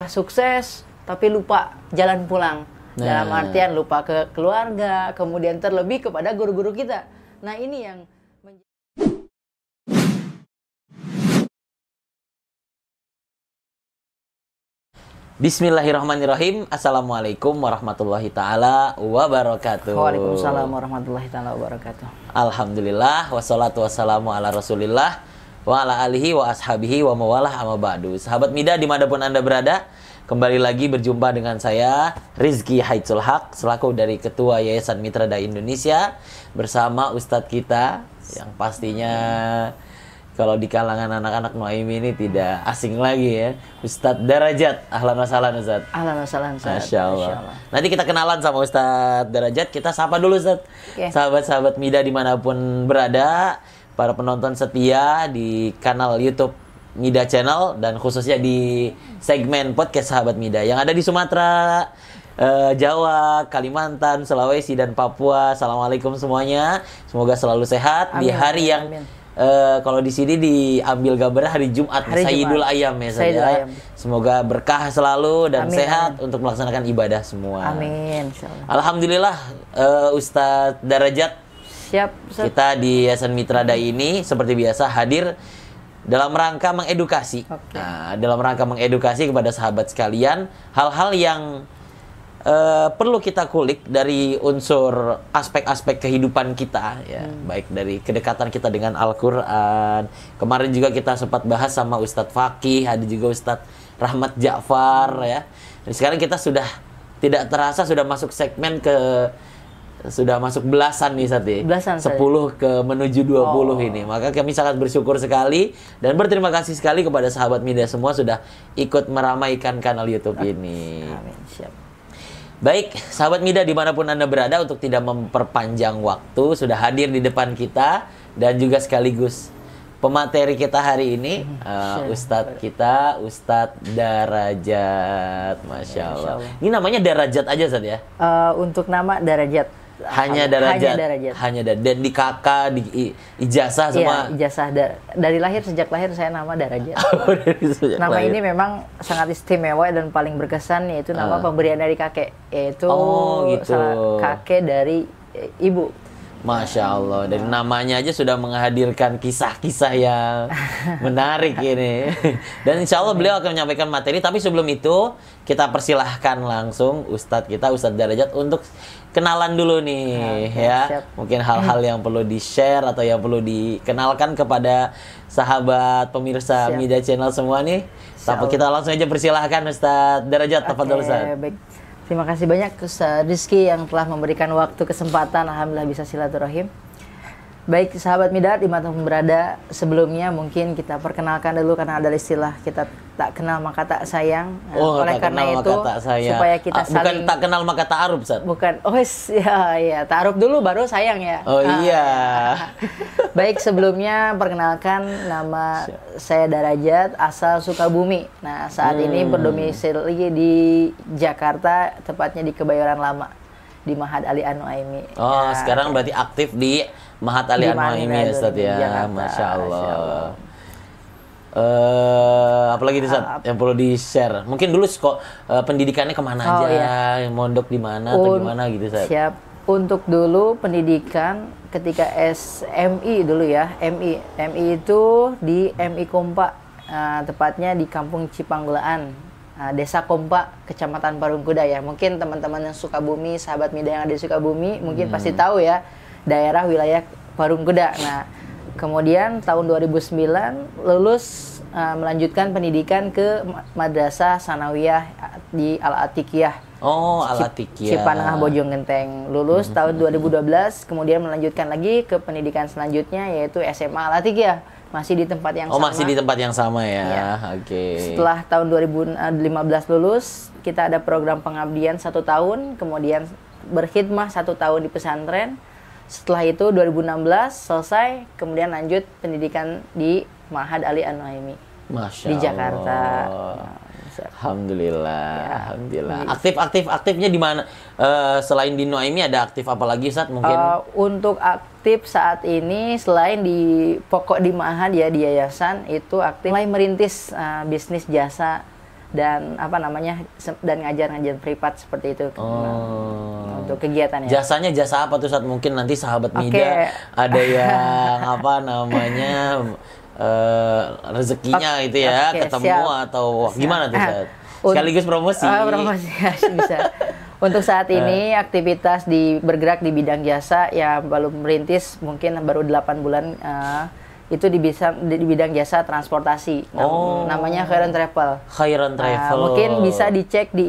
sukses tapi lupa jalan pulang. Dalam artian lupa ke keluarga, kemudian terlebih kepada guru-guru kita. Nah, ini yang Bismillahirrahmanirrahim. Assalamualaikum warahmatullahi ta'ala wabarakatuh. Waalaikumsalam warahmatullahi ta'ala wabarakatuh. Alhamdulillah, wassalatu wassalamu ala rasulillah wa ala alihi wa ashabihi wa mawalah amma ba'du. Sahabat Mida dimanapun Anda berada, kembali lagi berjumpa dengan saya Rizky Haitsul Haq selaku dari Ketua Yayasan Mitra Dai Indonesia bersama Ustadz kita yang pastinya kalau di kalangan anak-anak Nuaimi ini tidak asing lagi ya, Ustadz Darajat. Ahlan wa sahlan Ustadz. Ahlan wa sahlan Ustadz. Masya Allah. Nanti kita kenalan sama Ustadz Darajat. Kita sapa dulu Ustadz. Okay. Sahabat-sahabat Mida dimanapun berada, para penonton setia di kanal YouTube Mida Channel dan khususnya di segmen podcast Sahabat Mida yang ada di Sumatera, Jawa, Kalimantan, Sulawesi, dan Papua. Assalamualaikum semuanya. Semoga selalu sehat. Amin, di hari yang kalau di sini diambil gambarnya hari Jumat, Sayyidul Ayam ya saja. Semoga berkah selalu dan sehat untuk melaksanakan ibadah semua. Amin. Alhamdulillah, Ustadz Darajat. Siap. Kita di Yayasan Mitra Dai ini seperti biasa hadir dalam rangka mengedukasi. Okay. Nah, dalam rangka mengedukasi kepada sahabat sekalian hal-hal yang perlu kita kulik dari unsur aspek-aspek kehidupan kita ya, baik dari kedekatan kita dengan Al-Qur'an. Kemarin juga kita sempat bahas sama Ustadz Fakih, ada juga Ustadz Rahmat Ja'far ya. Dan sekarang kita sudah tidak terasa sudah masuk segmen sudah masuk belasan nih Ustadz. Belasan 10 ke menuju 20 ini. Maka kami sangat bersyukur sekali dan berterima kasih sekali kepada sahabat media semua sudah ikut meramaikan kanal YouTube ini. Amin. Siap. Baik, sahabat Mida dimanapun Anda berada, untuk tidak memperpanjang waktu, sudah hadir di depan kita dan juga sekaligus pemateri kita hari ini, Ustadz kita, Ustadz Darajat. Masya Allah. Ini namanya Darajat aja Ustadz ya? Untuk nama Darajat. Hanya Darajat. Dan di kakak, di ijazah semua. Iya, ijazah dari lahir, sejak lahir saya nama Darajat. Nama ini memang sangat istimewa dan paling berkesan, yaitu nama pemberian dari kakek, yaitu gitu. Kakek dari ibu. Masya Allah, dari namanya aja sudah menghadirkan kisah-kisah yang menarik ini. Dan insya Allah beliau akan menyampaikan materi. Tapi sebelum itu, kita persilahkan langsung Ustadz kita, Ustadz Darajat, untuk kenalan dulu nih ya. Siap. Mungkin hal-hal yang perlu di-share atau yang perlu dikenalkan kepada sahabat pemirsa Mida Channel semua nih. Tapi kita langsung aja persilahkan Ustadz Darajat. Tafadhol Ustadz. Baik. Terima kasih banyak Ustadz Rizky yang telah memberikan waktu kesempatan. Alhamdulillah bisa silaturahim. Baik sahabat Mida dimanapun berada, sebelumnya mungkin kita perkenalkan dulu karena ada istilah kita tak kenal maka tak sayang. Oleh karena itu supaya kita saling, bukan tak kenal maka ta'aruf Ustaz. Bukan. Oh ya, ta'aruf dulu baru sayang ya. Oh iya. Baik, sebelumnya perkenalkan nama saya Darajat, asal Sukabumi. Nah, saat ini berdomisili di Jakarta, tepatnya di Kebayoran Lama, di Mahat Ali An-Nuaimi. Oh, sekarang berarti aktif di Mahat Ali An-Nuaimi ya Ustaz ya. Masya Allah. Apalagi Ustaz yang perlu di-share. Mungkin dulu pendidikannya kemana aja, mondok di mana atau gimana gitu Ustaz. Siap. Untuk dulu pendidikan ketika SMI dulu ya. MI itu di MI Kompa, tepatnya di Kampung Cipanggelaan, Desa Kompa, Kecamatan Parungkuda ya. Mungkin teman-teman yang Sukabumi, sahabat Mida yang ada di Sukabumi mungkin pasti tahu ya, daerah wilayah Parungkuda. Nah, kemudian tahun 2009 lulus, melanjutkan pendidikan ke Madrasah Sanawiyah di Al-Atikiyah. Oh, Al-Atikiyah. Cipanengah Bojonggenteng. Lulus tahun 2012, kemudian melanjutkan lagi ke pendidikan selanjutnya yaitu SMA Al-Atikiyah. Masih di tempat yang sama. Oh, masih di tempat yang sama ya. Oke. Setelah tahun 2015 lulus, kita ada program pengabdian 1 tahun, kemudian berkhidmah 1 tahun di pesantren. Setelah itu 2016 selesai, kemudian lanjut pendidikan di Mahat Ali An-Nuaimi di Jakarta. Alhamdulillah, alhamdulillah. Aktifnya di mana? Selain di Nuaimi ada aktif apa lagi Ustaz mungkin? Untuk aktif saat ini selain di pokok di Mahat ya, di yayasan itu aktif mulai merintis bisnis jasa dan apa namanya dan ngajar privat seperti itu. Untuk kegiatannya. Jasanya jasa apa tuh Ustadz? Mungkin nanti sahabat Mida ada yang apa namanya rezekinya itu ya ketemu siap. Atau gimana tuh Ustadz? Sekaligus promosi. Promosi bisa. Untuk saat ini aktivitas bergerak di bidang jasa ya baru merintis, mungkin baru 8 bulan. Itu di bidang jasa transportasi. Namanya Khairan Travel. Khairan Travel. Mungkin bisa dicek di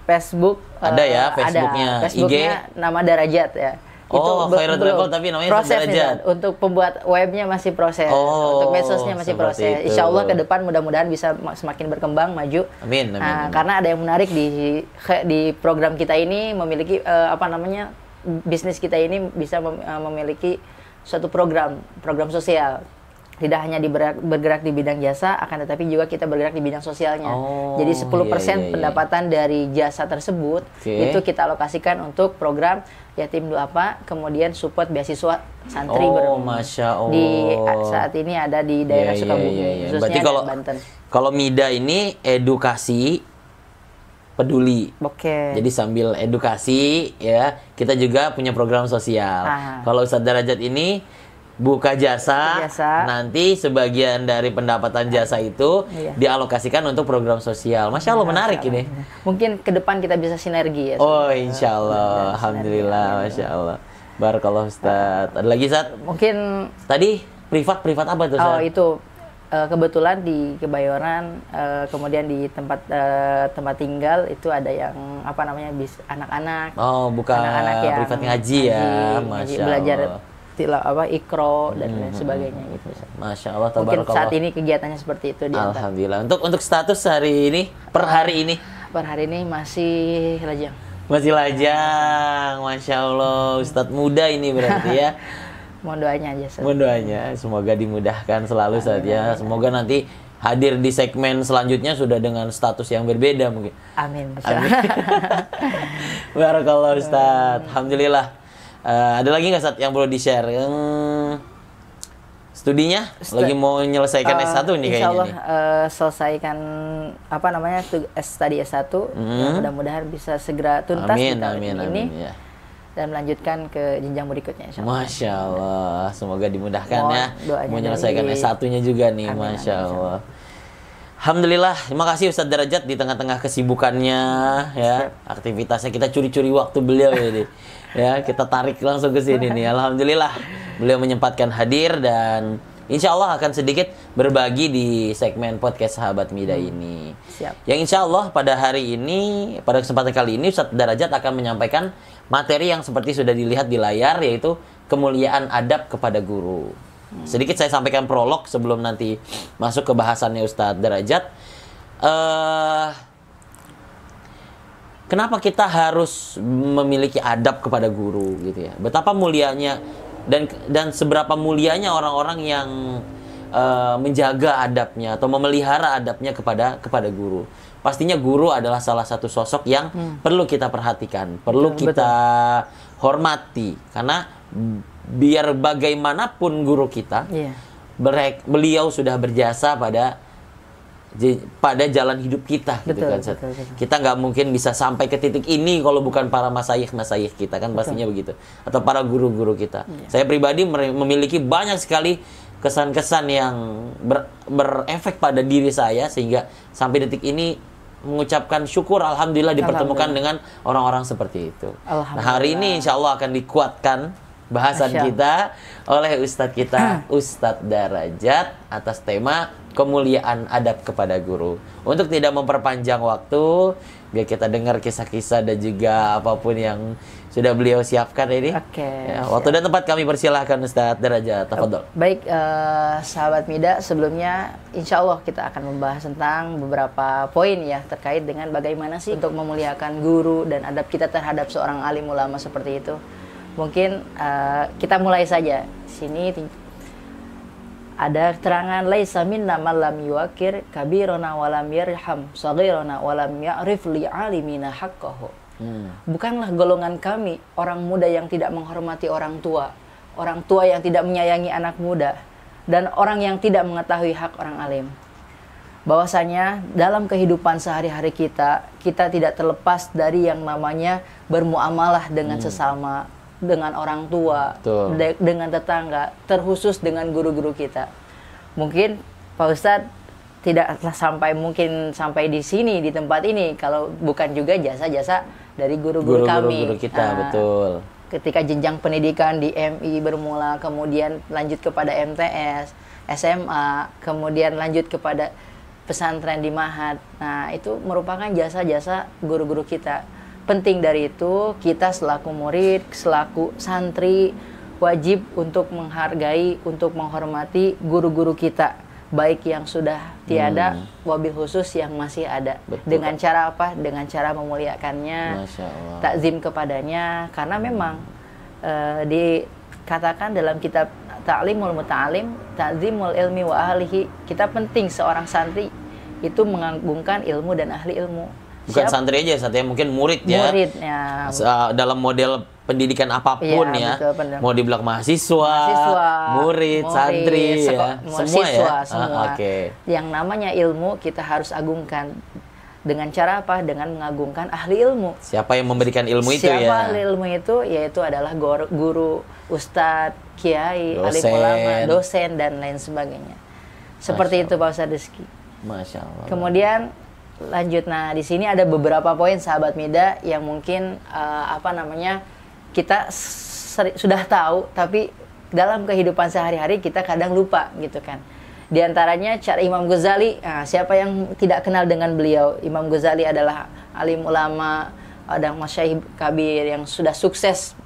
Facebook. Ada ya Facebooknya. Facebooknya nama Darajat ya. Khairan Travel tapi namanya Darajat. Untuk pembuat webnya masih proses. Untuk medsosnya masih proses. Insya Allah ke depan mudah-mudahan bisa semakin berkembang, maju. Amin. Karena ada yang menarik di program kita ini memiliki bisnis kita ini bisa memiliki suatu program sosial. Tidak hanya bergerak di bidang jasa, akan tetapi juga kita bergerak di bidang sosialnya. Jadi 10% pendapatan dari jasa tersebut itu kita alokasikan untuk program yatim duafa, kemudian support beasiswa santri Masya Allah. Saat ini ada di daerah Sukabumi, khususnya berarti Banten. Kalau Mida ini edukasi peduli. Jadi sambil edukasi ya, kita juga punya program sosial. Kalau Ustadz Darajat ini buka jasa, nanti sebagian dari pendapatan jasa itu dialokasikan untuk program sosial. Masya Allah, menarik ini. Mungkin ke depan kita bisa sinergi ya. Insya Allah. Alhamdulillah, Masya Allah. Barakallah Ustadz. Ada lagi Ustadz? Mungkin tadi privat apa tuh Ustadz? Itu kebetulan di Kebayoran, kemudian di tempat tinggal itu ada yang anak-anak. Buka anak-anak yang privat ngaji ya, Masya Allah. Belajar ikro dan lain sebagainya gitu. Masya Allah, mungkin saat ini kegiatannya seperti itu. Alhamdulillah. Untuk status hari ini, per hari ini masih lajang. Masya Allah. Ustadz muda ini berarti ya. Mohon doanya aja. Mohon doanya, semoga dimudahkan selalu saja. Semoga nanti hadir di segmen selanjutnya sudah dengan status yang berbeda mungkin. Amin. Barakallah Ustadz. Alhamdulillah. Ada lagi nggak Ustadz yang perlu di-share? Studinya lagi mau menyelesaikan S1 nih kayaknya. Insya Allah selesaikan studi S1. Mudah-mudahan bisa segera tuntas di tahun ini. Ya. Dan melanjutkan ke jenjang berikutnya. Masya Allah, semoga dimudahkan ya. Mau menyelesaikan S1-nya juga nih, Masya Allah. Alhamdulillah, terima kasih Ustadz Darajat di tengah-tengah kesibukannya ya, aktivitasnya kita curi-curi waktu beliau ini. Ya, kita tarik langsung ke sini nih. Alhamdulillah, beliau menyempatkan hadir dan insya Allah akan sedikit berbagi di segmen podcast Sahabat Mida ini. Siap. Yang insya Allah pada hari ini, pada kesempatan kali ini Ustadz Darajat akan menyampaikan materi yang seperti sudah dilihat di layar, yaitu kemuliaan adab kepada guru. Sedikit saya sampaikan prolog sebelum nanti masuk ke bahasannya Ustadz Darajat. Kenapa kita harus memiliki adab kepada guru gitu ya? Betapa mulianya dan seberapa mulianya orang-orang yang menjaga adabnya atau memelihara adabnya kepada guru. Pastinya guru adalah salah satu sosok yang perlu kita perhatikan, perlu kita hormati, karena biar bagaimanapun guru kita, beliau sudah berjasa pada jalan hidup kita, gitu kan. Betul. Kita nggak mungkin bisa sampai ke titik ini kalau bukan para masayikh kita kan, pastinya begitu, atau para guru-guru kita. Saya pribadi memiliki banyak sekali kesan-kesan yang berefek pada diri saya sehingga sampai detik ini mengucapkan syukur alhamdulillah dipertemukan dengan orang-orang seperti itu. Nah, hari ini insya Allah akan dikuatkan bahasan kita oleh Ustadz kita, Ustadz Darajat, atas tema kemuliaan adab kepada guru. Untuk tidak memperpanjang waktu, biar kita dengar kisah-kisah dan juga apapun yang sudah beliau siapkan ini. Ya, waktu dan tempat kami persilahkan Ustadz Darajat. Tafadhol. Baik, sahabat Mida, sebelumnya insya Allah kita akan membahas tentang beberapa poin ya terkait dengan bagaimana sih untuk memuliakan guru dan adab kita terhadap seorang alim ulama seperti itu. Mungkin kita mulai saja. Sini ada keterangan laisa minna man lam yuwaqir kabirana wa lam yarham saghirana wa lam ya'rif li alimina haqqahu. Bukanlah golongan kami orang muda yang tidak menghormati orang tua yang tidak menyayangi anak muda, dan orang yang tidak mengetahui hak orang alim. bahwasanya dalam kehidupan sehari-hari kita tidak terlepas dari yang namanya bermuamalah dengan sesama, dengan orang tua, dengan tetangga, terkhusus dengan guru-guru kita. Mungkin Pak Ustadz tidak sampai di sini, di tempat ini, kalau bukan juga jasa-jasa dari guru-guru kami. Guru kita, betul. Ketika jenjang pendidikan di MI bermula, kemudian lanjut kepada MTS, SMA, kemudian lanjut kepada pesantren di Mahat. Nah, itu merupakan jasa-jasa guru-guru kita. Penting dari itu, kita selaku murid, selaku santri, wajib untuk menghargai, untuk menghormati guru-guru kita. Baik yang sudah tiada, wabil khusus yang masih ada. Betul. Dengan cara apa? Dengan cara memuliakannya, takzim kepadanya. Karena memang dikatakan dalam kitab Ta'limul Muta'alim, Ta'zimul Ilmi wa Ahlihi. Kita penting seorang santri itu mengagungkan ilmu dan ahli ilmu. Bukan santri aja, santri mungkin murid ya. Murid ya. Dalam model pendidikan apapun ya. Betul, mau dibilang mahasiswa, murid, santri ya. Semua ya. Semua. Yang namanya ilmu kita harus agungkan. Dengan cara apa? Dengan mengagungkan ahli ilmu. Siapa yang memberikan ilmu itu ya? Siapa ahli ilmu itu? Yaitu adalah guru, ustadz, kiai, alim ulama, dosen, dan lain sebagainya. Seperti itu Pak Ustadz Rizky. Masya Allah. Kemudian lanjut, nah di sini ada beberapa poin sahabat Mida yang mungkin kita sudah tahu, tapi dalam kehidupan sehari-hari kita kadang lupa gitu kan. Di antaranya cara Imam Ghazali. Nah, siapa yang tidak kenal dengan beliau? Imam Ghazali adalah alim ulama, ada masyaikh kabir yang sudah sukses.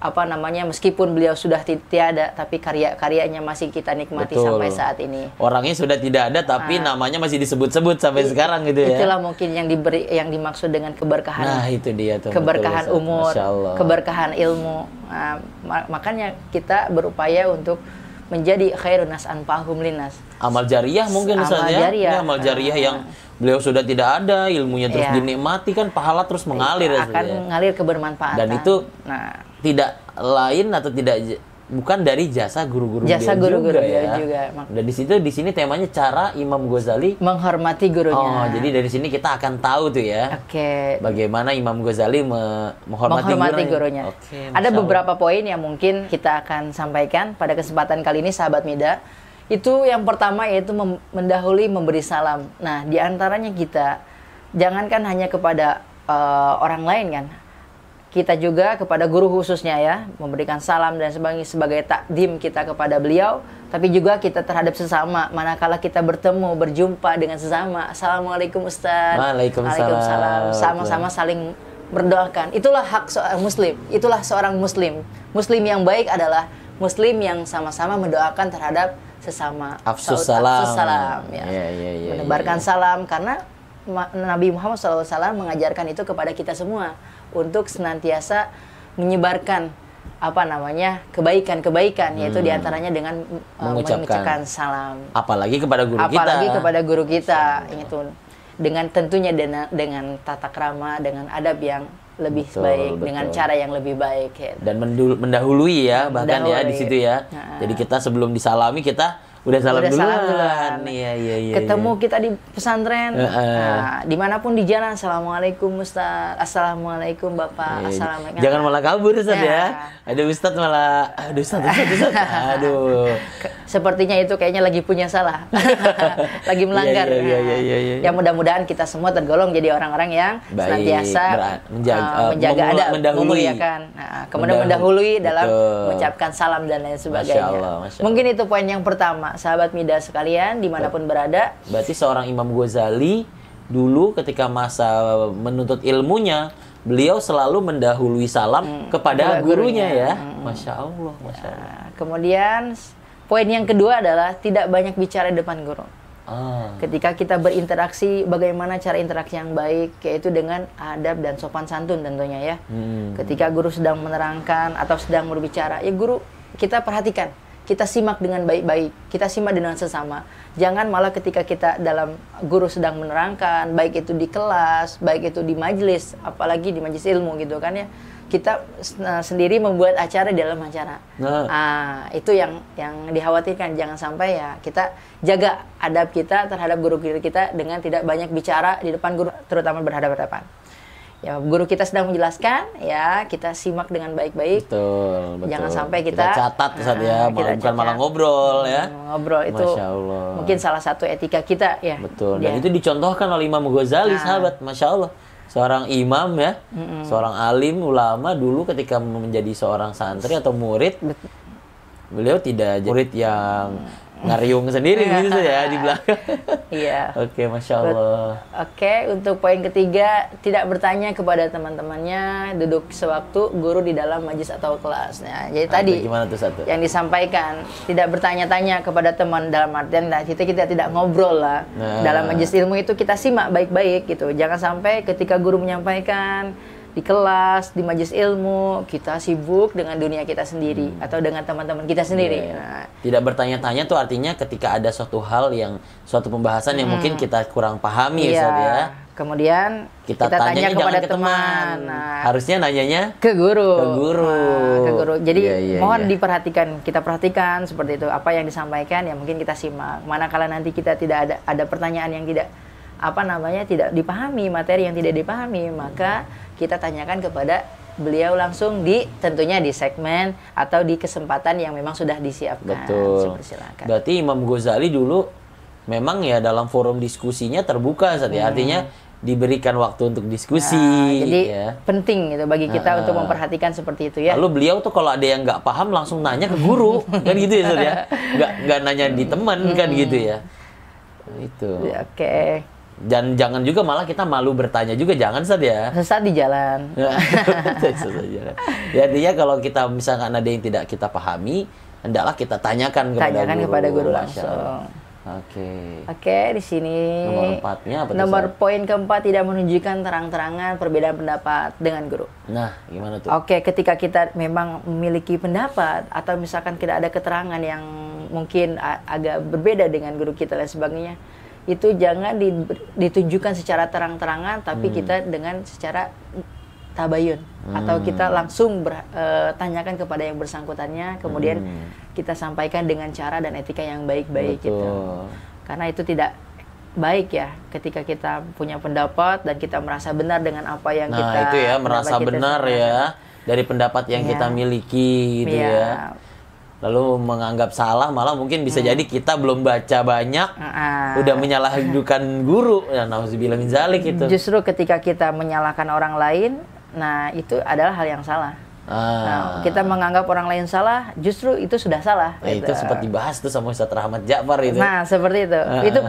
Meskipun beliau sudah tiada, tapi karya-karyanya masih kita nikmati sampai saat ini. Orangnya sudah tidak ada, tapi namanya masih disebut-sebut sampai sekarang gitu ya. Itulah mungkin yang dimaksud dengan keberkahan. Nah, itu dia tuh. Keberkahan umur, keberkahan ilmu. Nah, makanya kita berupaya untuk menjadi khairun nas anfa'uhum linnas. Amal jariah mungkin misalnya. Amal jariah yang beliau sudah tidak ada, ilmunya terus dinikmati, kan pahala terus mengalir. Akan mengalir kebermanfaatan. Dan itu tidak lain atau bukan dari jasa guru-guru beliau juga. Dan di sini temanya cara Imam Ghazali menghormati gurunya. Jadi dari sini kita akan tahu tuh ya. Bagaimana Imam Ghazali menghormati gurunya. Ada beberapa poin yang mungkin kita akan sampaikan pada kesempatan kali ini sahabat Mida. Itu yang pertama yaitu mendahului memberi salam. Nah, diantaranya kita jangankan hanya kepada orang lain kan. Kita juga kepada guru khususnya ya, memberikan salam dan sebagai takdim kita kepada beliau, tapi juga kita terhadap sesama. Manakala kita berjumpa dengan sesama, Assalamualaikum Ustaz. Waalaikumsalam. Sama-sama saling berdoakan. Itulah hak seorang muslim. Itulah seorang muslim. Muslim yang baik adalah muslim yang sama-sama mendoakan terhadap sesama. Afsus salam. Ya. Menebarkan salam, karena Nabi Muhammad SAW mengajarkan itu kepada kita semua untuk senantiasa menyebarkan kebaikan, yaitu diantaranya dengan mengucapkan salam. Apalagi kepada guru kita. Itu dengan tentunya dengan tata krama, dengan adab yang lebih baik, dengan cara yang lebih baik. Ya. Dan mendahului ya, bahkan ya di situ ya. Jadi kita sebelum disalami kita udah salam duluan. Iya. Ketemu kita di pesantren, dimanapun di jalan, Assalamualaikum Ustaz, Assalamualaikum Bapak, Assalamualaikum. Jangan malah kabur Ustaz ya. Ada Ustaz malah, Ustaz. Aduh. Sepertinya itu kayaknya lagi punya salah, lagi melanggar. Ya mudah-mudahan kita semua tergolong jadi orang-orang yang senantiasa menjaga adab, memuliakan, kemudian mendahului dalam mengucapkan salam dan lain sebagainya. Masya Allah. Mungkin itu poin yang pertama. Sahabat Mida sekalian, dimanapun berada. Berarti seorang Imam Ghazali dulu ketika masa menuntut ilmunya, beliau selalu mendahului salam kepada gurunya ya. Masya Allah. Kemudian poin yang kedua adalah tidak banyak bicara di depan guru. Ketika kita berinteraksi, bagaimana cara interaksi yang baik, yaitu dengan adab dan sopan santun tentunya ya. Ketika guru sedang menerangkan atau sedang berbicara, ya guru kita perhatikan. kita simak dengan baik-baik, kita simak dengan sesama. Jangan malah ketika kita guru sedang menerangkan, baik itu di kelas, baik itu di majelis, apalagi di majelis ilmu gitu kan ya, kita sendiri membuat acara di dalam acara. Itu yang dikhawatirkan. Jangan sampai ya kita jaga adab kita terhadap guru kita dengan tidak banyak bicara di depan guru, terutama berhadapan-hadapan. Ya, guru kita sedang menjelaskan, ya kita simak dengan baik-baik. Betul. Jangan sampai kita catat Ustaz ya, bukan malah ngobrol ya. Ngobrol itu Masya Allah. mungkin salah satu etika kita ya. Betul. Dan itu dicontohkan oleh Imam Ghazali, sahabat. Masya Allah. Seorang imam ya, seorang alim, ulama dulu ketika menjadi seorang santri atau murid, beliau tidak murid yang ngariung sendiri gitu ya di belakang. Iya. Oke, Masya Allah. Oke, untuk poin ketiga, tidak bertanya kepada teman-temannya duduk sewaktu guru di dalam majlis atau kelas. Nah, jadi tadi gimana tuh satu? Yang disampaikan, tidak bertanya-tanya kepada teman dalam artian kita tidak ngobrol lah. Dalam majlis ilmu itu kita simak baik-baik gitu. Jangan sampai ketika guru menyampaikan di kelas, di majelis ilmu, kita sibuk dengan dunia kita sendiri atau dengan teman-teman kita sendiri. Nah, tidak bertanya-tanya tuh artinya ketika ada suatu hal suatu pembahasan yang mungkin kita kurang pahami ya. Kemudian kita tanya kepada teman. Nah, harusnya nanyanya ke guru. Ke guru. Jadi mohon diperhatikan, kita perhatikan seperti itu apa yang disampaikan ya mungkin kita simak. Manakala nanti kita tidak ada pertanyaan yang tidak tidak dipahami, materi yang tidak dipahami, maka kita tanyakan kepada beliau langsung tentunya di segmen atau di kesempatan yang memang sudah disiapkan. Betul. Berarti Imam Ghazali dulu memang ya dalam forum diskusinya terbuka saat ya. Artinya diberikan waktu untuk diskusi. Jadi penting gitu bagi kita untuk memperhatikan seperti itu ya. Lalu beliau tuh kalau ada yang nggak paham langsung nanya ke guru kan gitu ya Ustaz ya. Nggak nanya di teman kan gitu ya. Itu. Oke. Dan jangan juga malah kita malu bertanya juga, jangan Ustaz ya. Sesat di jalan. Ya, artinya kalau kita misalkan ada yang tidak kita pahami, hendaklah kita tanyakan kepada guru langsung. Oke, di sini nomor 4-nya apa? Nomor poin keempat, tidak menunjukkan terang-terangan perbedaan pendapat dengan guru. Nah, gimana tuh? Oke, ketika kita memang memiliki pendapat atau misalkan tidak ada keterangan yang mungkin agak berbeda dengan guru kita dan sebagainya, itu jangan ditunjukkan secara terang-terangan, tapi kita dengan secara tabayun atau kita langsung tanyakan kepada yang bersangkutannya, kemudian kita sampaikan dengan cara dan etika yang baik-baik gitu. Karena itu tidak baik ya ketika kita punya pendapat dan kita merasa benar dengan apa yang kita. Nah, itu ya merasa benar ya dari pendapat yang kita miliki gitu ya. Lalu menganggap salah, malah mungkin bisa jadi kita belum baca banyak, udah menyalahkan guru. Ya, nauzubillah min zalik itu. Justru ketika kita menyalahkan orang lain, nah itu adalah hal yang salah. Nah, kita menganggap orang lain salah, justru itu sudah salah. Nah, itu sempat dibahas tuh sama Ustaz Rahmat Ja'far itu. Nah, seperti itu. Itu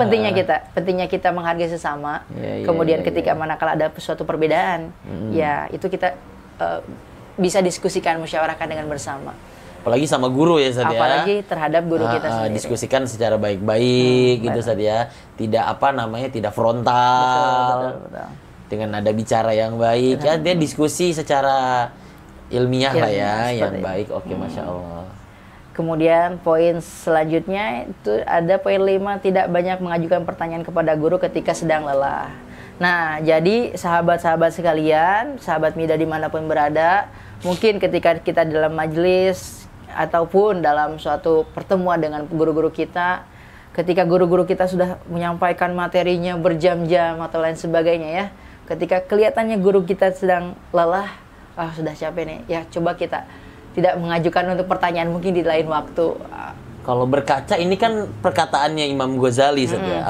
pentingnya kita menghargai sesama. Kemudian ketika manakala ada suatu perbedaan, ya itu kita bisa diskusikan, musyawarahkan dengan bersama. Apalagi sama guru ya Ustaz ya. Apalagi terhadap guru kita sendiri. Diskusikan secara baik-baik gitu Ustaz ya. Tidak tidak frontal. Betul. Dengan nada bicara yang baik. Ya dia diskusi secara ilmiah lah ya, yang baik. Oke, Masya Allah. Kemudian poin selanjutnya itu ada poin 5, tidak banyak mengajukan pertanyaan kepada guru ketika sedang lelah. Nah, jadi sahabat-sahabat sekalian, sahabat Mida dimanapun berada, mungkin ketika kita dalam majelis ataupun dalam suatu pertemuan dengan guru-guru kita, ketika guru-guru kita sudah menyampaikan materinya berjam-jam atau lain sebagainya ya, ketika kelihatannya guru kita sedang lelah, sudah capek nih, ya coba kita tidak mengajukan untuk pertanyaan mungkin di lain waktu. Kalau berkaca ini kan perkataannya Imam Ghazali saja.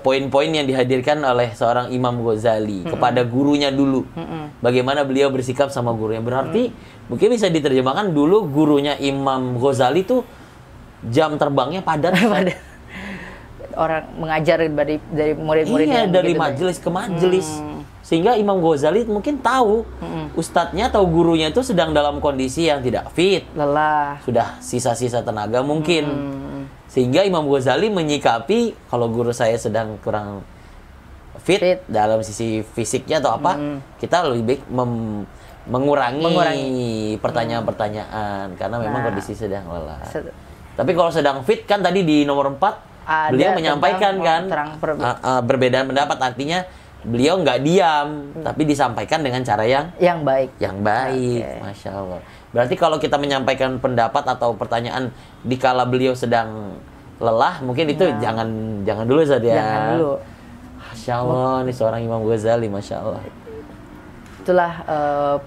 Poin-poin yang dihadirkan oleh seorang Imam Ghazali kepada gurunya dulu. Bagaimana beliau bersikap sama gurunya. Berarti mungkin bisa diterjemahkan dulu gurunya Imam Ghazali tuh jam terbangnya padat. Orang mengajar dari murid-muridnya. Iya, dari majelis ke majelis. Sehingga Imam Ghazali mungkin tahu ustadznya atau gurunya itu sedang dalam kondisi yang tidak fit, lelah, sudah sisa-sisa tenaga mungkin. Sehingga Imam Ghazali menyikapi kalau guru saya sedang kurang fit dalam sisi fisiknya atau apa, kita lebih baik mengurangi pertanyaan-pertanyaan karena memang kondisi sedang lelah. Tapi kalau sedang fit kan tadi di nomor 4 beliau menyampaikan kan perbedaan pendapat, artinya beliau nggak diam, tapi disampaikan dengan cara yang baik. Yang baik, Masya Allah. Berarti kalau kita menyampaikan pendapat atau pertanyaan dikala beliau sedang lelah, mungkin itu jangan dulu Ustaz ya. Jangan dulu. Masya Allah, ini seorang Imam Ghazali, Masya Allah. Itulah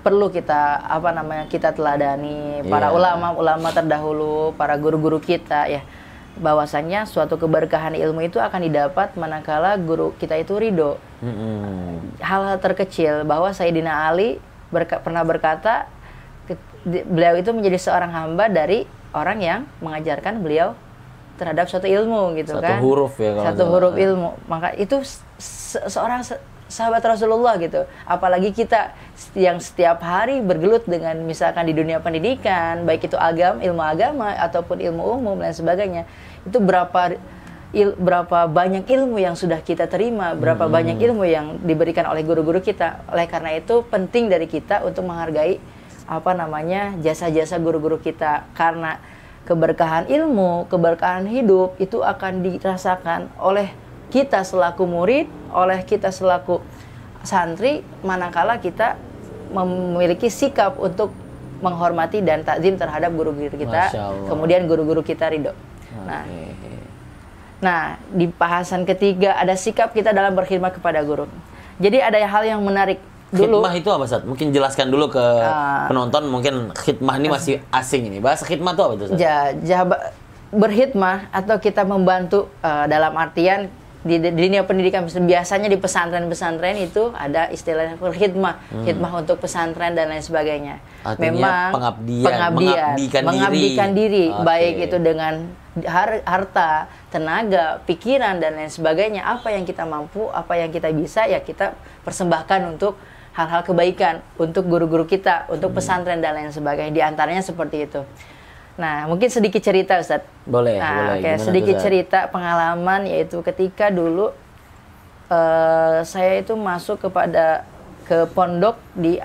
perlu kita kita teladani para ulama terdahulu, para guru-guru kita ya, bahwasanya suatu keberkahan ilmu itu akan didapat manakala guru kita itu ridho. Hal-hal terkecil, bahwa Sayyidina Ali pernah berkata beliau itu menjadi seorang hamba dari orang yang mengajarkan beliau terhadap suatu ilmu gitu kan. Satu huruf ya, satu huruf ilmu. Maka itu seorang sahabat Rasulullah gitu. Apalagi kita yang setiap hari bergelut dengan misalkan di dunia pendidikan, baik itu ilmu agama ataupun ilmu umum dan sebagainya. Itu berapa banyak ilmu yang sudah kita terima, berapa banyak ilmu yang diberikan oleh guru-guru kita. Oleh karena itu penting dari kita untuk menghargai jasa-jasa guru-guru kita, karena keberkahan ilmu, keberkahan hidup itu akan dirasakan oleh kita selaku murid, oleh kita selaku santri, manakala kita memiliki sikap untuk menghormati dan takzim terhadap guru-guru kita, kemudian guru-guru kita ridho. Nah, di bahasan ketiga ada sikap kita dalam berkhidmat kepada guru. Jadi ada hal yang menarik. Dulu, khidmah itu apa, Ustaz? Mungkin jelaskan dulu ke penonton, mungkin khidmah ini masih asing ini. Bahasa khidmah itu apa itu, Ustaz? Berkhidmah atau kita membantu dalam artian di dunia pendidikan, biasanya di pesantren-pesantren itu ada istilahnya khidmah, khidmah untuk pesantren dan lain sebagainya. Artinya memang mengabdikan diri, baik itu dengan harta, tenaga, pikiran dan lain sebagainya. Apa yang kita mampu, apa yang kita bisa, ya kita persembahkan untuk hal-hal kebaikan, untuk guru-guru kita, untuk pesantren dan lain sebagainya. Di antaranya seperti itu. Nah, mungkin sedikit cerita, Ustaz. Boleh. Sedikit cerita pengalaman, yaitu ketika dulu saya itu masuk ke pondok di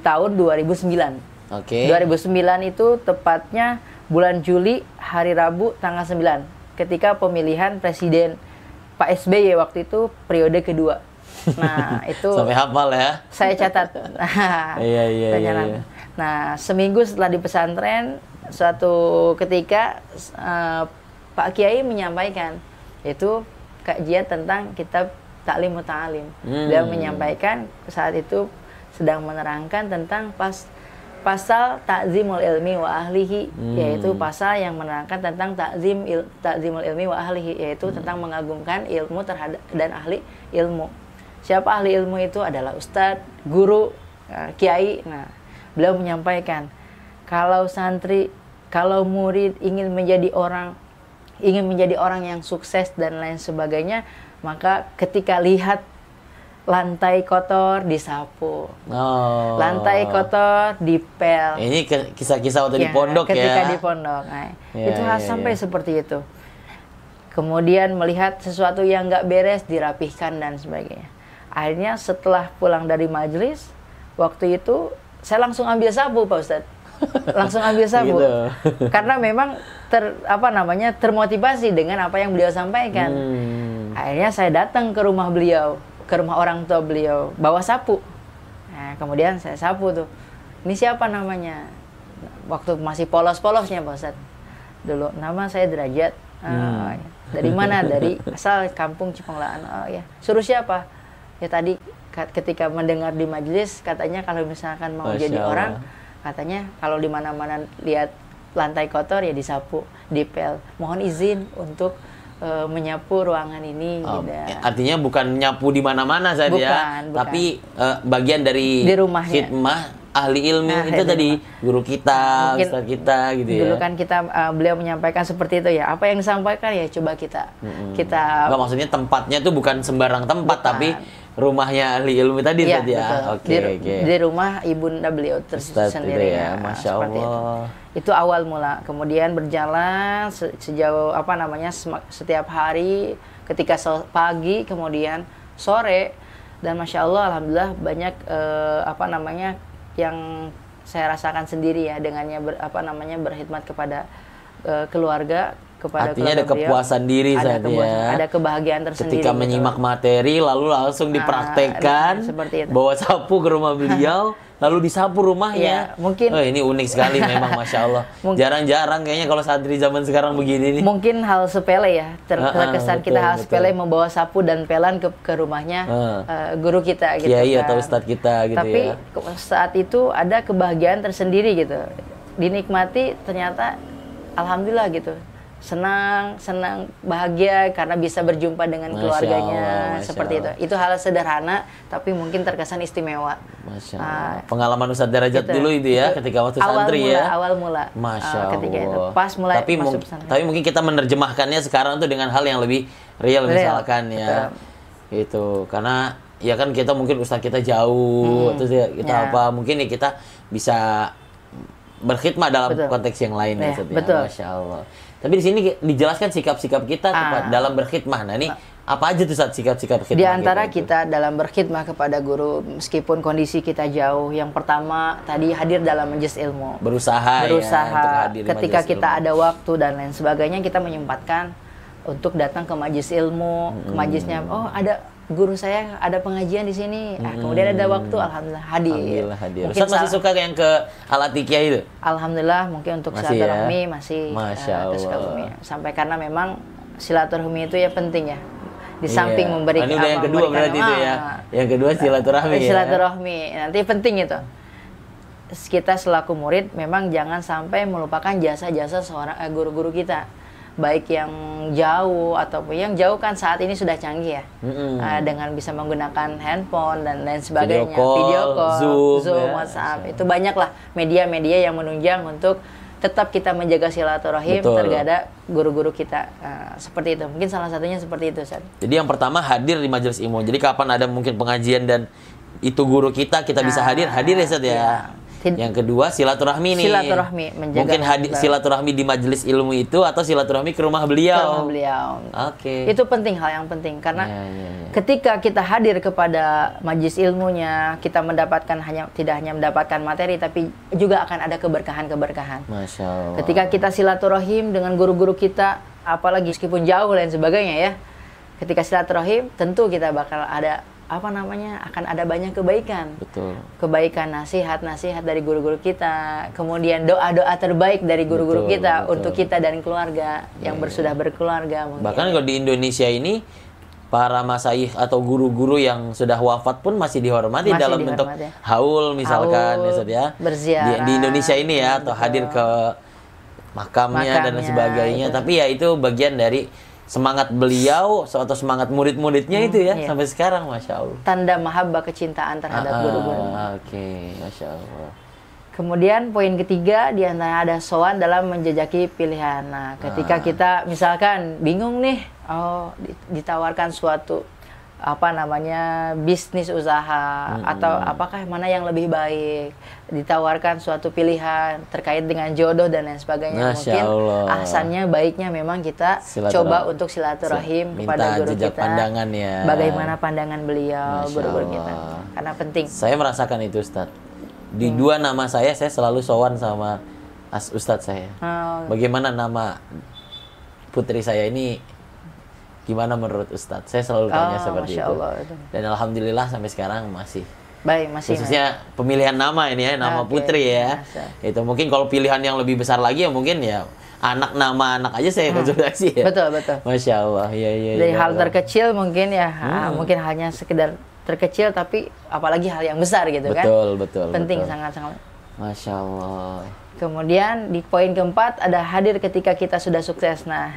tahun 2009. 2009 itu tepatnya bulan Juli, hari Rabu, tanggal 9. Ketika pemilihan Presiden Pak SBY waktu itu periode kedua. Nah, itu sampai hafal ya. Saya catat. Iya. Nah, seminggu setelah di pesantren, suatu ketika Pak Kiai menyampaikan itu kajian tentang kitab Ta'lim wa Ta'alim. Beliau menyampaikan saat itu sedang menerangkan tentang pasal ta'zimul ilmi wa ahlihi, yaitu pasal yang menerangkan tentang ta'zimul ilmi wa ahlihi, yaitu tentang mengagungkan ilmu terhadap dan ahli ilmu. Siapa ahli ilmu itu? Adalah ustadz, guru, kiai. Nah, beliau menyampaikan, kalau murid ingin menjadi orang yang sukses dan lain sebagainya, maka ketika lihat lantai kotor disapu, lantai kotor dipel. Ini kisah-kisah waktu di pondok ketika di pondok. Nah, itu sampai seperti itu. Kemudian melihat sesuatu yang nggak beres dirapihkan dan sebagainya. Akhirnya setelah pulang dari majelis, waktu itu saya langsung ambil sapu, Pak Ustadz. Langsung ambil sapu. Gitu. Karena memang termotivasi dengan apa yang beliau sampaikan. Akhirnya saya datang ke rumah beliau, ke rumah orang tua beliau, bawa sapu. Nah, kemudian saya sapu tuh. Ini siapa namanya? Waktu masih polos-polosnya, Pak Ustadz. Dulu nama saya Derajat. Dari mana? Dari asal kampung Cipanglaan. Oh ya. Suruh siapa? Ya tadi ketika mendengar di majelis, katanya kalau misalkan mau jadi orang, katanya kalau di mana-mana lihat lantai kotor ya disapu, dipel. Mohon izin untuk menyapu ruangan ini. Gitu. Artinya bukan nyapu di mana-mana saja, tapi bagian dari di rumahnya. Khidmah ahli ilmu itu tadi guru kita, ustaz kita gitu ya. Dulu kan beliau menyampaikan seperti itu ya. Apa yang disampaikan ya coba kita. Nggak, maksudnya tempatnya itu bukan sembarang tempat, tapi rumahnya ahli ilmu tadi ya. Oke. Di rumah ibunda beliau sendiri ya. Masya Allah. Itu awal mula. Kemudian berjalan sejauh setiap hari, ketika pagi, kemudian sore, dan Masya Allah, alhamdulillah banyak yang saya rasakan sendiri ya, dengannya berkhidmat kepada keluarga, kepada artinya ada kepuasan diri ada saat ada kebahagiaan tersendiri ketika menyimak materi lalu langsung dipraktekkan, seperti itu. bawa sapu ke rumah beliau lalu disapu rumahnya. Mungkin ini unik sekali memang, masya Allah. Jarang-jarang kayaknya kalau santri zaman sekarang begini nih. Mungkin hal sepele ya, terkesan kita hal sepele membawa sapu dan pelan ke rumahnya guru kita gitu Kiai kan. atau ustadz kita gitu. Tapi ya. saat itu ada kebahagiaan tersendiri gitu, dinikmati, ternyata alhamdulillah gitu. Senang, bahagia karena bisa berjumpa dengan keluarganya. Seperti itu. Itu hal sederhana tapi mungkin terkesan istimewa. Masya Allah. Pengalaman Ustadz Derajat dulu itu ya, ketika waktu santri ya. Awal mula. Masya Allah. Ketika itu pas mulai masuk pesantren. Tapi mungkin kita menerjemahkannya sekarang tuh dengan hal yang lebih real misalkan ya. Itu karena ya kan kita mungkin ustadz kita jauh, terus ya kita apa mungkin ya kita bisa berkhidmat dalam konteks yang lain ya, betul. Masya Allah. Tapi di sini dijelaskan sikap-sikap kita dalam berkhidmah. Nah ini apa aja tuh sikap-sikap khidmah? Di antara kita dalam berkhidmah kepada guru, meskipun kondisi kita jauh, yang pertama tadi hadir dalam majelis ilmu. Berusaha ya, untuk hadir ketika kita ilmu. Ada waktu dan lain sebagainya, kita menyempatkan untuk datang ke majelis ilmu, ke majelisnya. Oh ada guru saya ada pengajian di sini. Kemudian ada waktu, alhamdulillah hadir. Ustaz masih suka yang ke Al-Atiqiyah itu? Alhamdulillah, mungkin untuk silaturahmi masih Masya Allah. Sampai karena memang silaturahmi itu ya penting ya. Di samping memberikan ini udah yang kedua berarti itu ya. Yang kedua silaturahmi ya. Silaturahmi. Nanti penting itu. Kita selaku murid memang jangan sampai melupakan jasa-jasa seorang guru-guru kita. Baik yang jauh ataupun yang jauh kan saat ini sudah canggih ya, dengan bisa menggunakan handphone dan lain sebagainya, video call, Zoom, WhatsApp, itu banyaklah media-media yang menunjang untuk tetap kita menjaga silaturahim terhadap guru-guru kita. Seperti itu, mungkin salah satunya seperti itu, Ustaz. Jadi yang pertama hadir di majelis ilmu. Jadi kapan ada mungkin pengajian dan itu guru kita bisa hadir ya, Ustaz ya. Yang kedua silaturahmi nih. Silaturahmi, menjaga. Mungkin silaturahmi di majelis ilmu itu atau silaturahmi ke rumah beliau. Ke rumah beliau. Oke. Itu penting, hal yang penting karena ketika kita hadir kepada majelis ilmunya, kita mendapatkan tidak hanya mendapatkan materi tapi juga akan ada keberkahan-keberkahan. Masya Allah. Ketika kita silaturahim dengan guru-guru kita, apalagi meskipun jauh dan sebagainya ya. Ketika silaturahim tentu kita bakal ada akan ada banyak kebaikan. Betul. Kebaikan, nasihat dari guru-guru kita. Kemudian doa-doa terbaik dari guru-guru kita untuk kita dan keluarga yang sudah berkeluarga. Mungkin. Bahkan kalau di Indonesia ini para masaih atau guru-guru yang sudah wafat pun masih dihormati dalam bentuk haul misalkan ya. Berziarah. Di Indonesia ini ya, atau hadir ke makamnya dan sebagainya. Tapi ya itu bagian dari semangat beliau atau semangat murid-muridnya itu ya sampai sekarang, Masya Allah. Tanda mahabbah kecintaan terhadap guru-guru. Oke, Masya Allah. Kemudian poin ketiga di antara ada sowan dalam menjajaki pilihan. Nah, ketika kita misalkan bingung nih, ditawarkan suatu bisnis usaha atau apakah mana yang lebih baik, ditawarkan suatu pilihan terkait dengan jodoh dan lain sebagainya. Mungkin ahsannya baiknya memang kita coba untuk silaturahim kepada guru kita, pandangan ya. Bagaimana pandangan beliau, guru-guru kita, karena penting. Saya merasakan itu, Ustadz. Di dua nama saya selalu sowan sama Ustadz saya. Bagaimana nama putri saya ini, gimana menurut Ustadz? Saya selalu tanya seperti itu. Dan alhamdulillah sampai sekarang masih. Baik, masih. Khususnya pemilihan nama ini ya, nama putri ya. Itu mungkin kalau pilihan yang lebih besar lagi ya mungkin ya nama anak aja saya konsultasi ya. Betul. Masya Allah. Iya. Dari hal terkecil mungkin ya, mungkin hanya sekedar terkecil tapi apalagi hal yang besar gitu kan. Betul. Penting sangat-sangat. Masya Allah. Kemudian di poin keempat ada hadir ketika kita sudah sukses. Nah,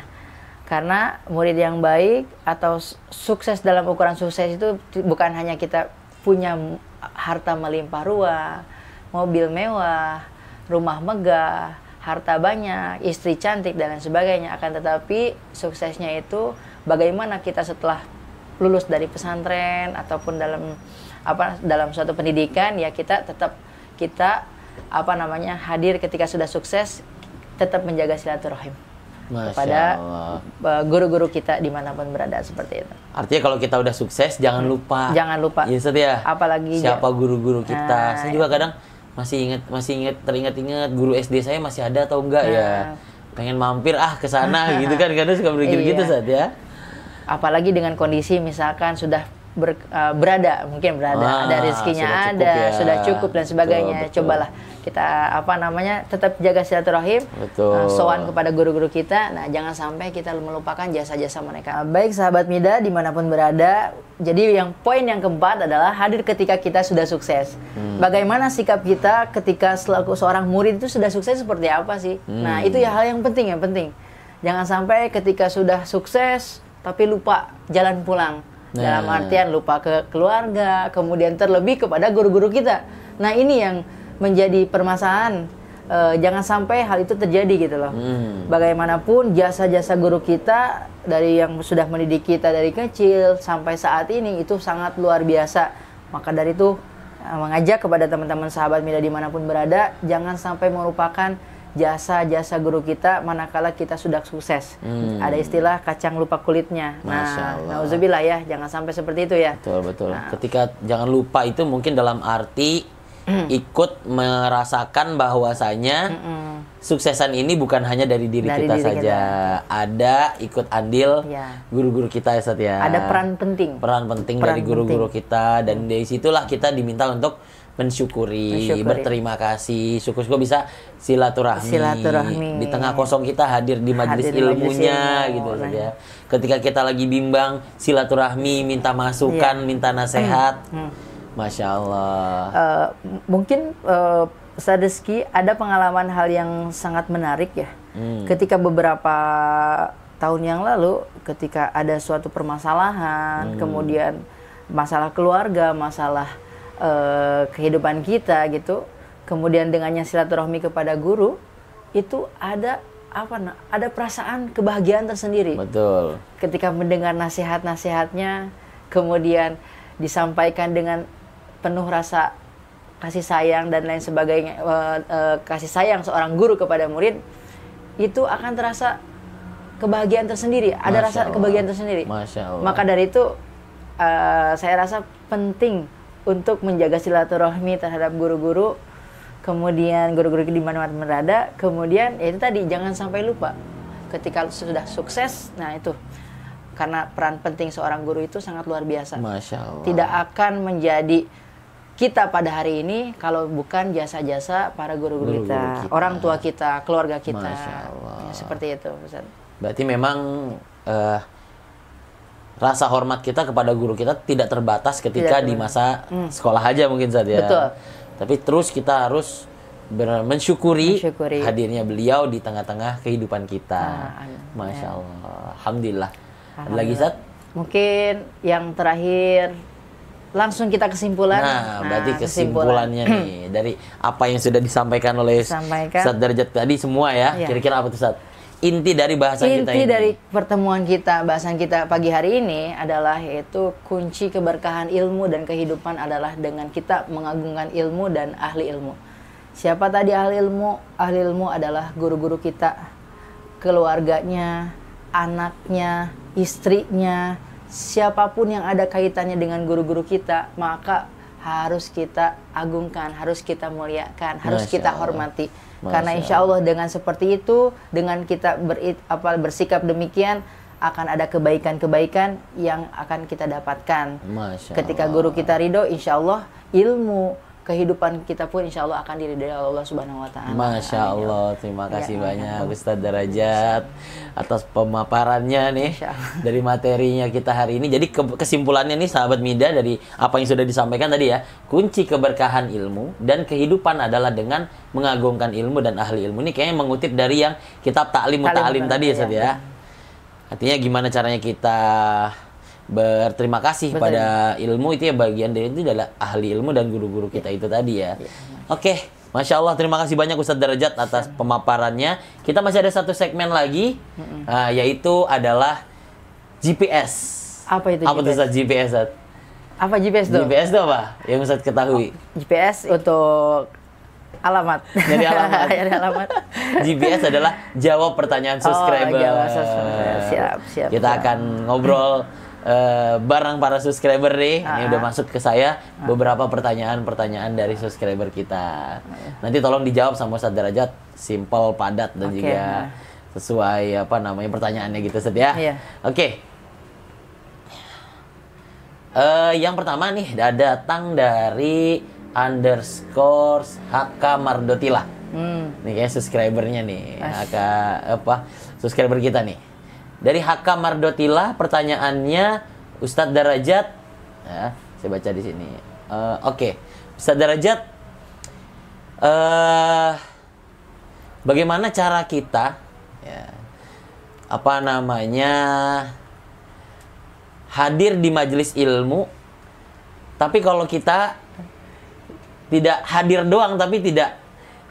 karena murid yang baik atau sukses dalam ukuran sukses itu bukan hanya kita punya harta melimpah ruah, mobil mewah, rumah megah, harta banyak, istri cantik dan lain sebagainya. Akan tetapi suksesnya itu bagaimana kita setelah lulus dari pesantren ataupun dalam suatu pendidikan ya kita tetap hadir ketika sudah sukses, tetap menjaga silaturahim kepada guru-guru kita dimanapun berada, seperti itu. Artinya kalau kita udah sukses jangan lupa. Iya, setia. Apalagi siapa guru-guru kita. Saya juga kadang masih teringat guru SD saya masih ada atau enggak ya. pengen mampir ke sana gitu kan, kadang suka berpikir gitu saat ya. Apalagi dengan kondisi misalkan sudah berada ada rezekinya, sudah cukup dan sebagainya. Betul. Cobalah kita tetap jaga silaturahim, sowan kepada guru-guru kita. Nah, jangan sampai kita melupakan jasa-jasa mereka. Baik sahabat Mida dimanapun berada, jadi poin yang keempat adalah hadir ketika kita sudah sukses. Bagaimana sikap kita ketika selaku seorang murid itu sudah sukses seperti apa sih? Nah, itu hal yang penting. Jangan sampai ketika sudah sukses tapi lupa jalan pulang. Dalam artian lupa ke keluarga, kemudian terlebih kepada guru-guru kita. Nah, ini yang menjadi permasalahan. Jangan sampai hal itu terjadi gitu loh. Bagaimanapun jasa-jasa guru kita dari yang sudah mendidik kita dari kecil sampai saat ini itu sangat luar biasa. Maka dari itu mengajak kepada teman-teman sahabat Mida dimanapun berada, jangan sampai melupakan jasa-jasa guru kita manakala kita sudah sukses. Ada istilah kacang lupa kulitnya. Nauzubillah ya, jangan sampai seperti itu ya. Betul. Ketika jangan lupa itu mungkin dalam arti ikut merasakan bahwasanya suksesan ini bukan hanya dari diri kita saja. Ada ikut andil guru-guru kita ya, Ustaz ya. Ada peran penting dari guru-guru kita, dan dari situlah kita diminta untuk mensyukuri, berterima kasih, syukur-syukur bisa silaturahmi. Di tengah kosong kita hadir di majelis ilmunya gitu ya. Ketika kita lagi bimbang, silaturahmi, minta masukan, minta nasihat. Masya Allah. Mungkin Ustaz Rizky ada pengalaman hal yang sangat menarik ya. Ketika beberapa tahun yang lalu, ketika ada suatu permasalahan, kemudian masalah keluarga, masalah kehidupan kita gitu, kemudian dengannya silaturahmi kepada guru, itu ada perasaan kebahagiaan tersendiri. Betul. Ketika mendengar nasihat-nasihatnya, kemudian disampaikan dengan penuh rasa kasih sayang dan lain sebagainya, kasih sayang seorang guru kepada murid, itu akan terasa kebahagiaan tersendiri. Ada rasa kebahagiaan tersendiri. Masya Allah. Maka dari itu saya rasa penting untuk menjaga silaturahmi terhadap guru-guru, kemudian guru-guru di mana-mana berada, kemudian itu tadi jangan sampai lupa ketika sudah sukses. Nah itu karena peran penting seorang guru itu sangat luar biasa. Masya Allah. Tidak akan menjadi kita pada hari ini kalau bukan jasa-jasa para guru-guru kita, orang tua kita, keluarga kita. Masya Allah. Ya, seperti itu, Ustaz. Berarti memang rasa hormat kita kepada guru kita tidak terbatas ketika di masa sekolah aja mungkin saja ya. Betul. Tapi terus kita harus mensyukuri hadirnya beliau di tengah-tengah kehidupan kita. Masya Allah. Alhamdulillah. Ada lagi, Zat? Mungkin yang terakhir langsung kita kesimpulan. Berarti kesimpulannya nih dari apa yang sudah disampaikan oleh Ustaz Darajat tadi semua ya. Kira-kira apa tuh, Ustaz? Inti dari bahasan kita ini. Inti dari pertemuan kita, bahasan kita pagi hari ini adalah yaitu kunci keberkahan ilmu dan kehidupan adalah dengan kita mengagungkan ilmu dan ahli ilmu. Siapa tadi ahli ilmu? Ahli ilmu adalah guru-guru kita, keluarganya, anaknya, istrinya, siapapun yang ada kaitannya dengan guru-guru kita, maka harus kita agungkan, harus kita muliakan, harus kita hormati. Karena insya Allah dengan seperti itu, dengan kita bersikap demikian, akan ada kebaikan-kebaikan yang akan kita dapatkan. Ketika guru kita ridho, insya Allah ilmu, kehidupan kita pun insya Allah akan diridhoi oleh Allah Subhanahu Wa Taala. Masya Allah, terima kasih banyak Ustaz Darajat atas pemaparannya nih dari materinya kita hari ini. Jadi kesimpulannya nih sahabat Mida dari apa yang sudah disampaikan tadi ya, kunci keberkahan ilmu dan kehidupan adalah dengan mengagungkan ilmu dan ahli ilmu. Ini kayaknya mengutip dari yang kitab Ta'lim Muta'alim tadi ya Ustaz ya. Artinya gimana caranya kita berterima kasih pada ilmu, itu ya bagian dari itu adalah ahli ilmu dan guru-guru kita itu tadi ya. Oke, Masya Allah, terima kasih banyak Ustaz Darajat atas pemaparannya. Kita masih ada satu segmen lagi, yaitu adalah GPS. Apa itu GPS? Apa itu Ustaz GPS, Ustaz? Apa GPS itu? GPS itu apa? Yang Ustaz ketahui? GPS untuk alamat. Dari alamat. Dari alamat. GPS adalah jawab pertanyaan subscriber. Jawab subscriber. Siap. Kita akan ngobrol bareng para subscriber nih. Ini udah masuk ke saya beberapa pertanyaan-pertanyaan dari subscriber kita. Nanti tolong dijawab sama Ustaz Darajat, simple, padat dan juga sesuai apa namanya pertanyaannya gitu Ustaz ya. Iya. Oke. Yang pertama nih datang dari _HK Mardotila. Nih kayak subscribernya nih, subscriber kita nih. Dari HK Mardotila, pertanyaannya Ustadz Darajat, ya, saya baca di sini. Oke. Ustadz Darajat, bagaimana cara kita, ya, hadir di majelis ilmu, tapi kalau kita tidak hadir doang, tapi tidak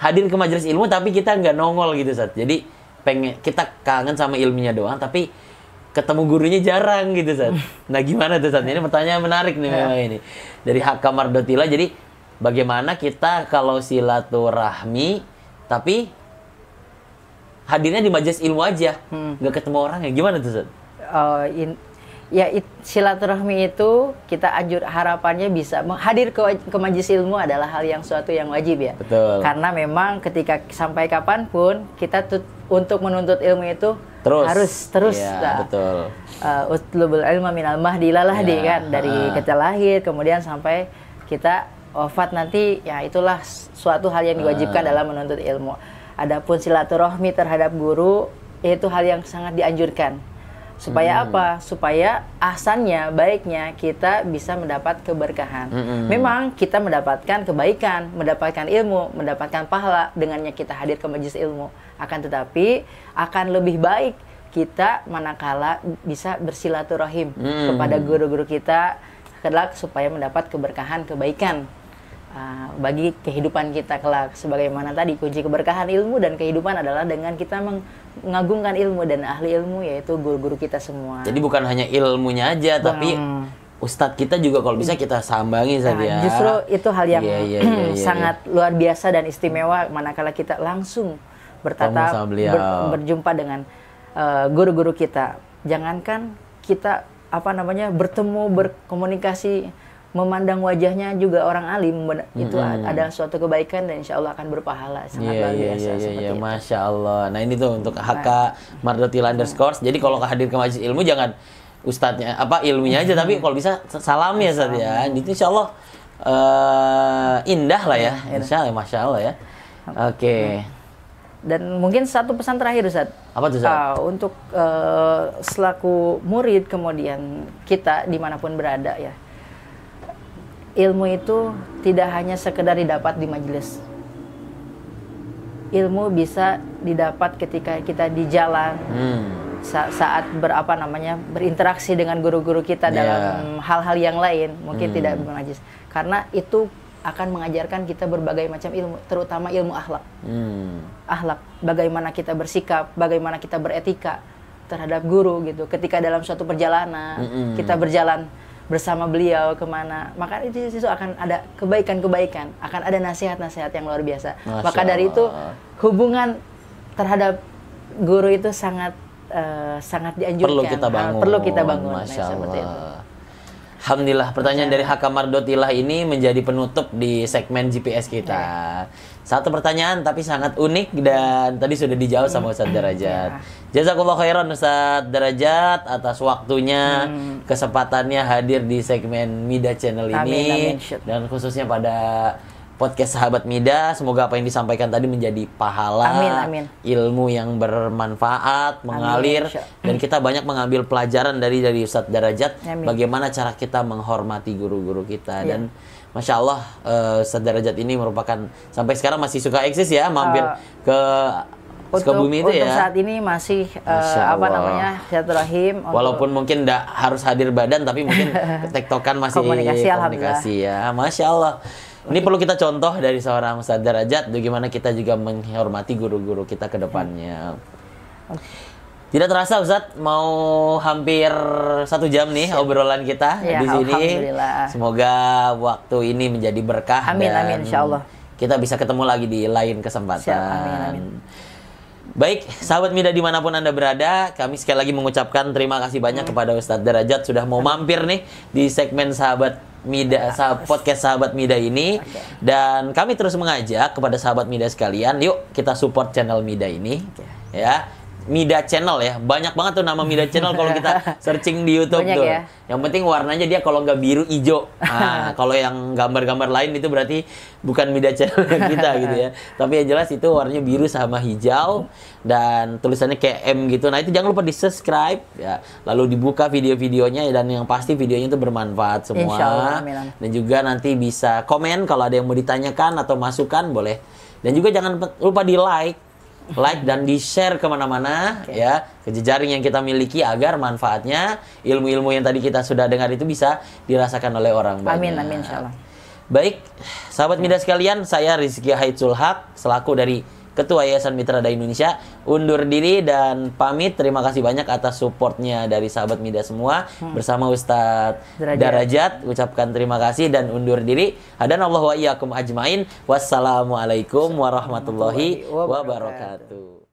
hadir ke majelis ilmu, tapi kita nggak nongol gitu, Ustaz. Jadi kita kangen sama ilmunya doang, tapi ketemu gurunya jarang gitu, Ustaz. Nah gimana tuh, Ustaz? Ini pertanyaan menarik nih memang ini. Dari HK Mardotila, jadi bagaimana kita kalau silaturahmi, tapi hadirnya di majelis ilmu aja, nggak ketemu orang, ya gimana tuh, Ustaz? Silaturahmi itu kita harapannya bisa hadir ke majelis ilmu adalah hal yang suatu yang wajib ya. Betul. Karena memang ketika sampai kapanpun kita untuk menuntut ilmu itu harus terus. Ya, betul. Utlubul ilma minal mahdi ilal lahdi kan, dari kita lahir kemudian sampai kita wafat nanti, ya itulah suatu hal yang diwajibkan dalam menuntut ilmu. Adapun silaturahmi terhadap guru itu hal yang sangat dianjurkan. Supaya apa? Supaya ahsannya, baiknya kita bisa mendapat keberkahan. Memang kita mendapatkan kebaikan, mendapatkan ilmu, mendapatkan pahala dengannya kita hadir ke majelis ilmu. Akan tetapi akan lebih baik kita manakala bisa bersilaturahim kepada guru-guru kita kelak supaya mendapat keberkahan, kebaikan bagi kehidupan kita kelak. Sebagaimana tadi kunci keberkahan ilmu dan kehidupan adalah dengan kita mengagungkan ilmu dan ahli ilmu, yaitu guru-guru kita semua. Jadi bukan hanya ilmunya aja, tapi ustadz kita juga kalau bisa kita sambangi saja. Justru itu hal yang sangat luar biasa dan istimewa manakala kita langsung bertatap, berjumpa dengan guru-guru kita. Jangankan kita bertemu, berkomunikasi, memandang wajahnya juga orang alim, itu adalah suatu kebaikan dan insya Allah akan berpahala sangat luar biasa. Iya, Masya Allah. Nah ini tuh untuk HK Mardotila _. Jadi kalau hadir ke majelis ilmu jangan ustadznya ilmunya aja, tapi kalau bisa salam ya Ustaz ya. Itu insya Allah indah lah ya. Insya Allah, Masya Allah ya. Oke. Dan mungkin satu pesan terakhir Ustaz. Apa tuh Ustaz? Untuk selaku murid kemudian kita dimanapun berada ya. Ilmu itu tidak hanya sekedar didapat di majelis. Ilmu bisa didapat ketika kita di jalan, saat berinteraksi dengan guru-guru kita dalam hal-hal yang lain, mungkin tidak bermajelis. Karena itu akan mengajarkan kita berbagai macam ilmu, terutama ilmu akhlak. Akhlak, bagaimana kita bersikap, bagaimana kita beretika terhadap guru gitu. Ketika dalam suatu perjalanan, kita berjalan bersama beliau kemana, maka itu akan ada kebaikan-kebaikan, akan ada nasihat-nasihat yang luar biasa. Masya Maka dari itu hubungan terhadap guru itu sangat dianjurkan. Perlu kita bangun. Masya Allah. Seperti itu. Alhamdulillah, pertanyaan dari HK Mardotila ini menjadi penutup di segmen GPS kita. Satu pertanyaan tapi sangat unik dan tadi sudah dijawab sama Ustadz Darajat. Jazakallah khairan Ustadz Darajat atas waktunya, kesempatannya hadir di segmen Mida Channel ini. Amin. Dan khususnya pada podcast Sahabat Mida, semoga apa yang disampaikan tadi menjadi pahala, ilmu yang bermanfaat, mengalir, dan kita banyak mengambil pelajaran dari Ustadz Darajat, bagaimana cara kita menghormati guru-guru kita. Dan Masya Allah, Ustadz Darajat ini merupakan sampai sekarang masih suka eksis ya, mampir ke Sukabumi itu ya. Untuk saat ini masih silaturahim. Walaupun mungkin tidak harus hadir badan, tapi mungkin tektokan masih komunikasi ya. Masya Allah. Ini perlu kita contoh dari seorang Ustadz Darajat, bagaimana kita juga menghormati guru-guru kita ke depannya. Tidak terasa Ustadz, mau hampir 1 jam nih obrolan kita di sini. Semoga waktu ini menjadi berkah. Amin, insya Allah. Kita bisa ketemu lagi di lain kesempatan. Baik, sahabat Mida dimanapun Anda berada, kami sekali lagi mengucapkan terima kasih banyak kepada Ustadz Darajat sudah mau mampir nih di segmen Sahabat Mida, podcast Sahabat Mida ini. Dan kami terus mengajak kepada sahabat Mida sekalian, yuk kita support channel Mida ini. Ya, Mida Channel ya. Banyak banget tuh nama Mida Channel kalau kita searching di YouTube Banyak tuh. ya. Yang penting warnanya dia kalau nggak biru hijau. Nah, kalau yang gambar-gambar lain itu berarti bukan Mida Channel kita gitu ya. Tapi yang jelas itu warnanya biru sama hijau dan tulisannya kayak M gitu. Nah, itu jangan lupa di-subscribe ya. Lalu dibuka video-videonya dan yang pasti videonya itu bermanfaat semua. Insyaallah, amin. Dan juga nanti bisa komen kalau ada yang mau ditanyakan atau masukan boleh. Dan juga jangan lupa di-like dan di-share kemana-mana ya ke jejaring yang kita miliki agar manfaatnya ilmu-ilmu yang tadi kita sudah dengar itu bisa dirasakan oleh orang banyak. Amin, insyaallah. Baik, sahabat Mida sekalian, saya Rizky Haidsul Haq selaku dari Ketua Yayasan Mitra Dai Indonesia undur diri dan pamit. Terima kasih banyak atas supportnya dari sahabat Mida semua bersama Ustadz Darajat. Ucapkan terima kasih dan undur diri. Hadanallahu wa iyyakum ajmain. Wassalamualaikum warahmatullahi wabarakatuh.